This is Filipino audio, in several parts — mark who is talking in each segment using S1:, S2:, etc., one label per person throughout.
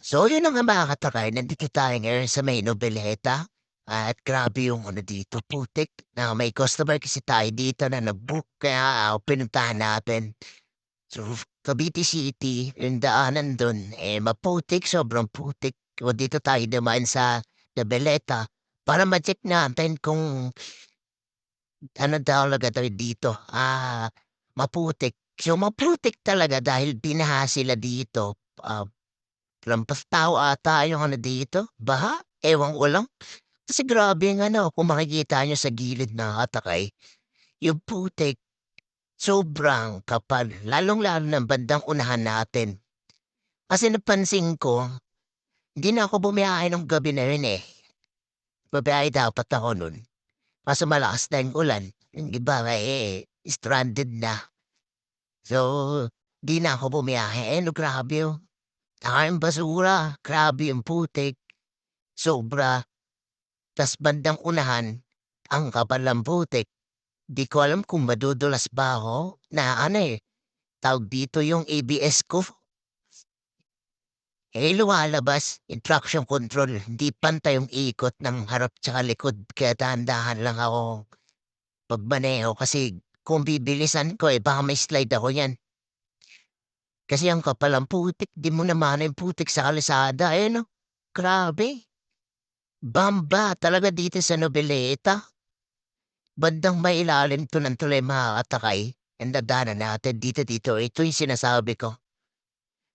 S1: So yun na nga mga katakay, nandito tayo ngayon sa may Nobeleta at grabe yung dito, putik na may customer kasi tayo dito na nag-book kaya pinuntahan natin. So Cavite City, yung daanan dun, maputik, sobrang putik. O dito tayo dumaan sa Nobeleta para ma-check natin kung ano talaga tayo dito, maputik. So maputik talaga dahil binaha sila dito, lampas tao ata yung dito, baha, ewan ko lang. Kasi grabe yung kung makikita niyo sa gilid ng Hatakay, yung putik sobrang kapal, lalong-lalo ng bandang unahan natin. Kasi napansin ko, hindi na ako bumiyahe nung gabi na yun, eh. Babiyahe dapat ako nun, kaso malakas na yung ulan, yung iba stranded na. So, di na ako bumiyahe, no grabe oh. Daming basura, grabe yung putik, sobra. Tas bandang unahan, ang kapal ng putik. Di ko alam kung madudulas ba ako na tawag dito yung ABS ko. Lumalabas, yung traction control, hindi pantay yung ikot ng harap tsaka likod. Kaya dahan-dahan lang ako pagmaneho kasi kung bibilisan ko baka may slide ako yan. Kasi ang kapal ng putik, di mo naman yung putik sa kalsada, no? Grabe. Bamba talaga dito sa Nobeleta. Bandang mailalim 'to ng tulay makakatakay, ang dadaanan natin dito, ito yung sinasabi ko.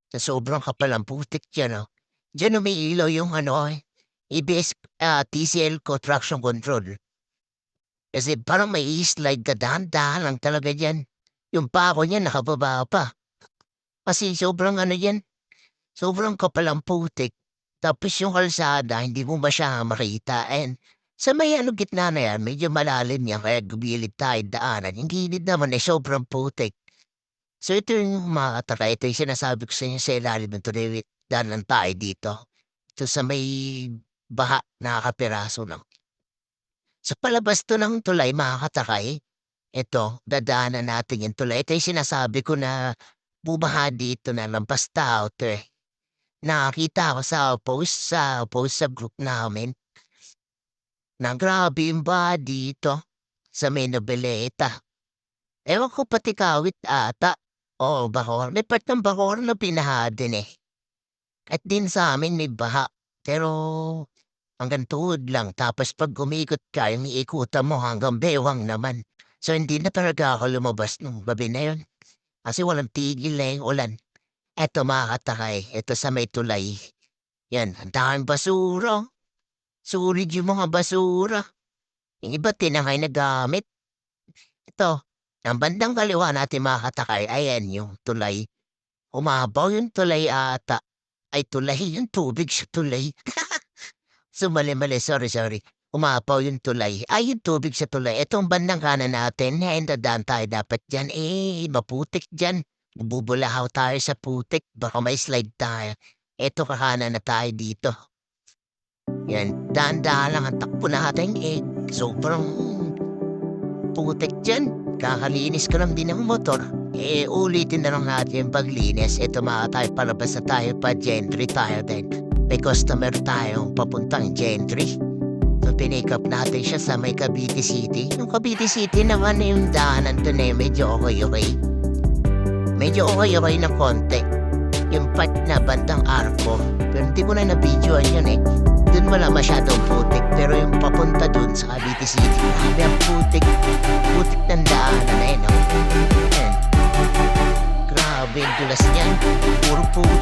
S1: Sa sobrang kapal ng putik diyan, Diyan umiilaw yung ABS, TCL ko traction control. Kasi parang may i-slide ka dahan-dahan lang talaga diyan. Yung pako niyan nakababa pa. Kasi sobrang yan, sobrang kapal ang putik. Tapos yung kalsada hindi mo ba siya makita and sa may gitna na yan medyo malalim yan kaya gumilid tayo daanan. Yung gilid naman sobrang putik. So ito yung mga taka, ito yung sinasabi ko sa inyo sa ilalim ng tuloy daanan tayo dito. Ito sa may baha nakakapiraso lang. Sa palabas to ng tulay mga katakay, ito, dadaanan natin yung tulay. Ito yung sinasabi ko na bumaha dito na lampas tao to eh. Nakakita ako sa post sa group namin na grabe yung baha dito sa may Nobeleta. Ewan ko pati Kawit ata. Oo, Bacoor. May part ng Bacoor na binaha din eh. At din sa amin may baha. Pero hanggang tuhod lang. Tapos pag umikot ka, yung iikutan mo hanggang bewang naman. So hindi na talaga ako lumabas nung gabi na yun. Kasi walang tigil na yung ulan. Eto mga katakay, eto sa may tulay. Yan, ang daming basura. Sulit yung mga basura. Yung iba tinangay na gamit. Ito, ang bandang kaliwa natin mga katakay, ayan yung tulay. Umabaw yung tulay ata. Ay tulay, yung tubig sa tulay. So mali, sorry. Umapaw yung tulay. Ay, yung tubig sa tulay. Itong bandang kanan natin, dadaan tayo dapat dyan. Maputik dyan. Bubulahaw tayo sa putik. Baka may slide tayo. Eto kakanan na tayo dito. Yan, dahan-dahan lang ang takbo natin. Sobrang putik dyan. Kakalinis ko lang din ng motor. Ulitin na lang natin yung paglinis. Eto mga tayo, palabas na tayo pa. Gentry tayo din. May customer tayong papuntang Gentry. So, pinick up natin siya sa may Cavite City. Yung Cavite City naman yung daanan doon medyo okay. Medyo okay ng konti. Yung part na bandang Arco. Pero hindi ko na na-videoan yun eh. Doon wala masyadong putik. Pero yung papunta doon sa Cavite City, grabe ang putik. Putik ng daanan Ayan. Grabe yung dulas niyan. Puro putik.